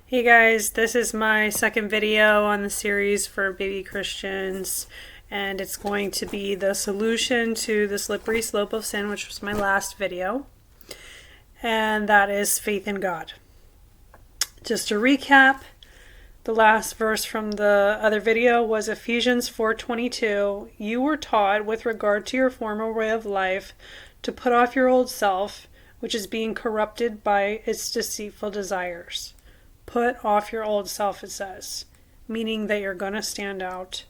Hey guys, this is my second video on the series for baby Christians, and it's going to be the solution to the slippery slope of sin, which was my last video, and that is faith in God. Just to recap, the last verse from the other video was Ephesians 4:22. You were taught with regard to your former way of life to put off your old self, which is being corrupted by its deceitful desires. Put off your old self, it says, meaning that you're going to stand out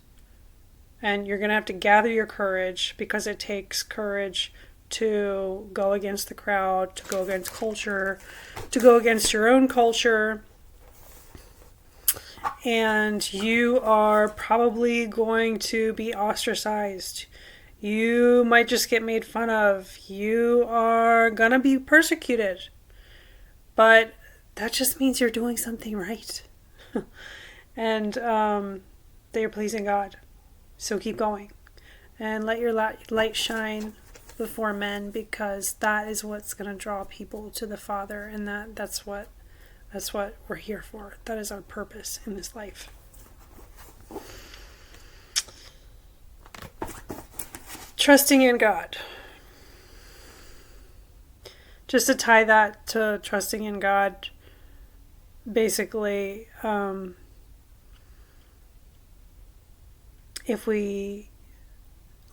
and you're going to have to gather your courage, because it takes courage to go against the crowd, to go against culture, to go against your own culture. And you are probably going to be ostracized. You might just get made fun of. You are going to be persecuted. But that just means you're doing something right. And that you're pleasing God. So keep going. And let your light shine before men, because that is what's going to draw people to the Father. And that's what we're here for. That is our purpose in this life. Trusting in God. Just to tie that to trusting in God, basically, if we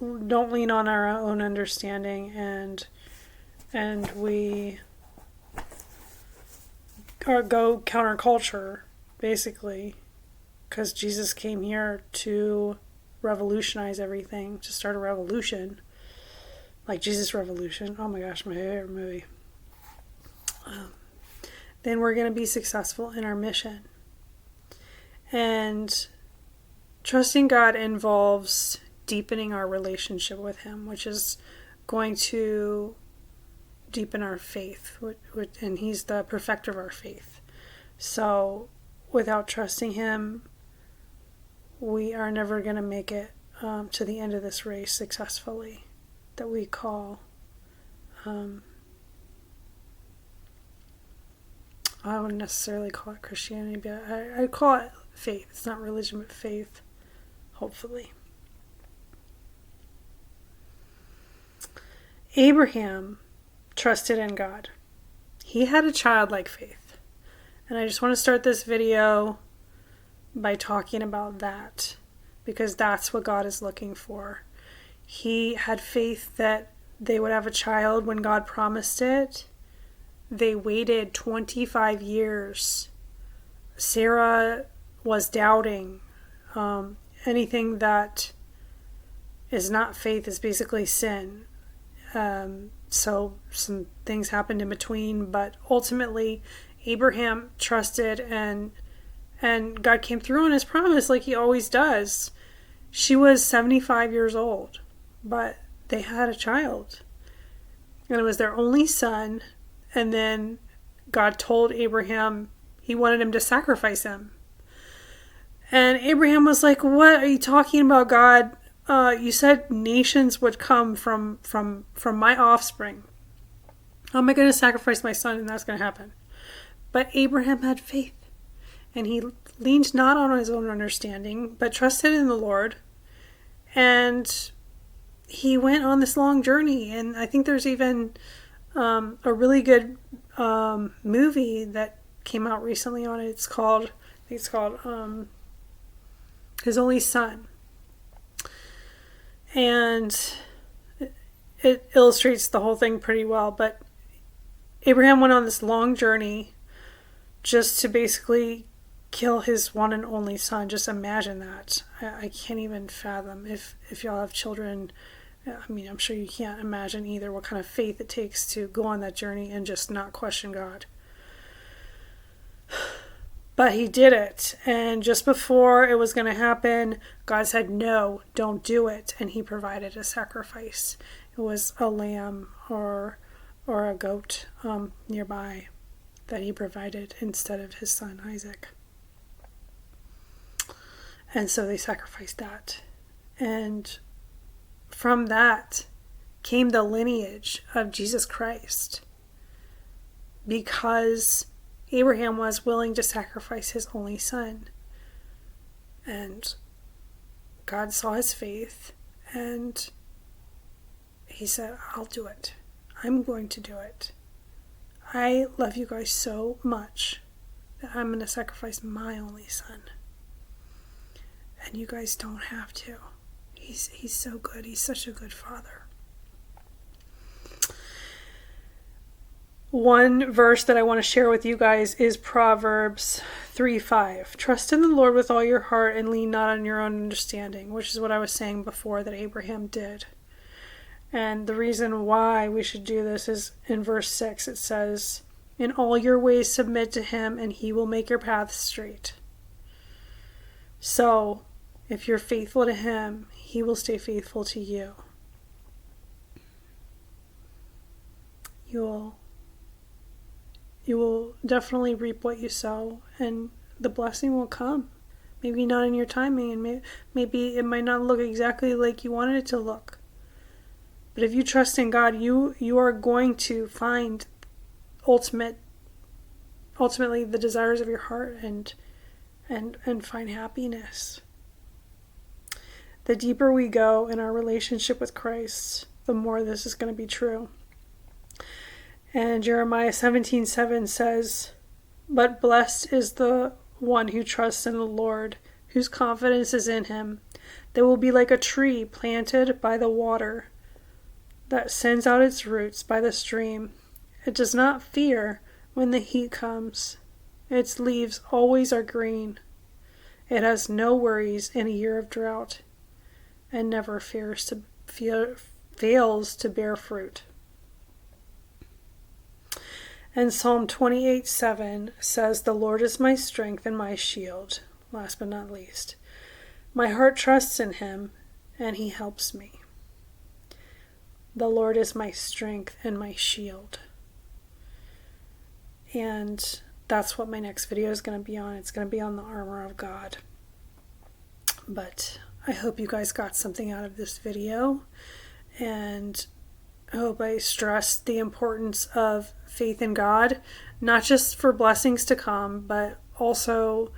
don't lean on our own understanding and we go counterculture, basically, because Jesus came here to revolutionize everything, to start a revolution, like Jesus Revolution. Oh my gosh, my favorite movie. Then we're going to be successful in our mission. And trusting God involves deepening our relationship with Him, which is going to deepen our faith. And He's the perfecter of our faith. So without trusting Him, we are never going to make it to the end of this race successfully, that we call I wouldn't necessarily call it Christianity, but I call it faith. It's not religion, but faith, hopefully. Abraham trusted in God. He had a childlike faith. And I just want to start this video by talking about that, because that's what God is looking for. He had faith that they would have a child when God promised it. They waited 25 years. Sarah was doubting. Anything that is not faith is basically sin. So some things happened in between, but ultimately Abraham trusted, and God came through on His promise like He always does. She was 75 years old, but they had a child. And it was their only son. And then God told Abraham He wanted him to sacrifice him. And Abraham was like, "What are you talking about, God? You said nations would come from my offspring. How am I going to sacrifice my son?" And that's going to happen. But Abraham had faith. And he leaned not on his own understanding, but trusted in the Lord. And he went on this long journey. And I think there's even a really good movie that came out recently on it. It's called His Only Son. And it illustrates the whole thing pretty well. But Abraham went on this long journey just to basically kill his one and only son. Just imagine that. I can't even fathom. If y'all have children, I mean, I'm sure you can't imagine either what kind of faith it takes to go on that journey and just not question God. But he did it. And just before it was going to happen, God said, "No, don't do it." And He provided a sacrifice. It was a lamb or a goat nearby that He provided instead of his son Isaac. And so they sacrificed that. And from that came the lineage of Jesus Christ, because Abraham was willing to sacrifice his only son. And God saw his faith, and he said, I'll do it. I'm going to do it. I love you guys so much that I'm going to sacrifice my only son. And you guys don't have to. He's so good. He's such a good father. One verse that I want to share with you guys is Proverbs 3:5. Trust in the Lord with all your heart and lean not on your own understanding, which is what I was saying before that Abraham did. And the reason why we should do this is in verse 6. It says, in all your ways submit to him, and he will make your paths straight. So, if you're faithful to him, he will stay faithful to you. You will definitely reap what you sow, and the blessing will come. Maybe not in your timing, and maybe it might not look exactly like you wanted it to look. But if you trust in God, you are going to find ultimately the desires of your heart and find happiness. The deeper we go in our relationship with Christ, the more this is going to be true. And Jeremiah 17:7 says, but blessed is the one who trusts in the Lord, whose confidence is in him. They will be like a tree planted by the water that sends out its roots by the stream. It does not fear when the heat comes. Its leaves always are green. It has no worries in a year of drought, and never fails to bear fruit. And Psalm 28:7 says, the Lord is my strength and my shield. Last but not least, my heart trusts in him, and he helps me. The Lord is my strength and my shield. And that's what my next video is going to be on. It's going to be on the armor of God. But I hope you guys got something out of this video, and I hope I stressed the importance of faith in God, not just for blessings to come, but also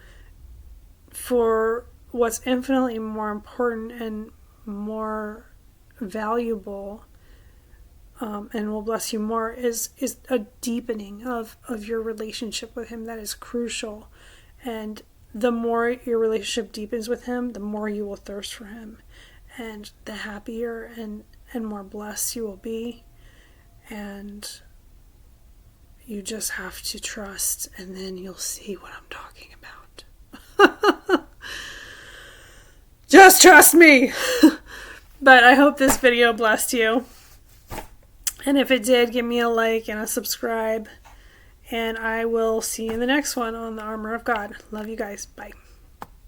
for what's infinitely more important and more valuable, and will bless you more, is a deepening of your relationship with him. That is crucial. And the more your relationship deepens with him, the more you will thirst for him, and the happier and more blessed you will be. And you just have to trust, and then you'll see what I'm talking about. Just trust me. But I hope this video blessed you. And if it did, give me a like and a subscribe. And I will see you in the next one on the Armor of God. Love you guys. Bye.